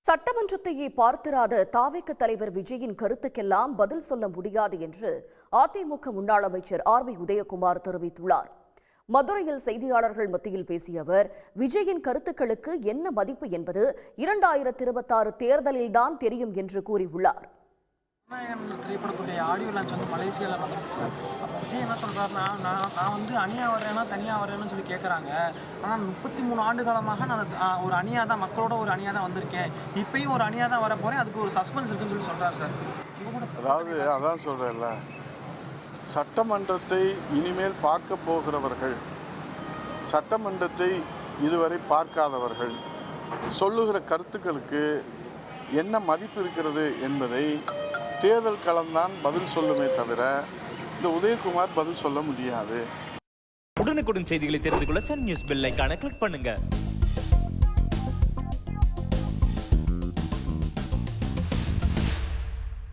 சட்டமன்றத்தையே பார்த்திராத தாவேக தலைவர் விஜயின் கருத்துக்கெல்லாம் பதில் சொல்ல முடியாது என்று அதிமுக முன்னாள் அமைச்சர் ஆர்.பி. உதயகுமார் தெரிவித்துள்ளார். மதுரையில் செய்தியாளர்கள் மத்தியில் பேசிய அவர், விஜயின் கருத்துக்களுக்கு என்ன மதிப்பு என்பது 2026 தேர்தலில்தான் தெரியும் என்று கூறியுள்ளார். திரைப்படத்துடைய ஆடியோ லான்ச் வந்து மலேசியாவில் நடந்துச்சு சார். விஜய் என்ன சொல்கிறாருன்னா, நான் வந்து அணியாக வரேன்னா தனியாக வரேன்னு சொல்லி கேட்குறாங்க. ஆனால் 33 ஆண்டு காலமாக நான் ஒரு அணியாக தான், மக்களோட ஒரு அணியாக தான் வந்திருக்கேன். இப்பயும் ஒரு அணியாக தான் வர போகிறேன். அதுக்கு ஒரு சஸ்பென்ஸ் இருக்குன்னு சொல்லி சொல்கிறாரு சார். அதாவது அதான் சொல்கிறேன்ல, சட்டமன்றத்தை இனிமேல் பார்க்க போகிறவர்கள், சட்டமன்றத்தை இதுவரை பார்க்காதவர்கள் சொல்லுகிற கருத்துக்களுக்கு என்ன மதிப்பு இருக்கிறது என்பதை தேர்தல் களம்தான் பதில் சொல்லுமே தவிர இந்த உதயகுமார் பதில் சொல்ல முடியாது. உடனுக்குடன் செய்திகளை தெரிந்து கொள்ள சன் நியூஸ் பெல் ஐகானை கிளிக் பண்ணுங்க.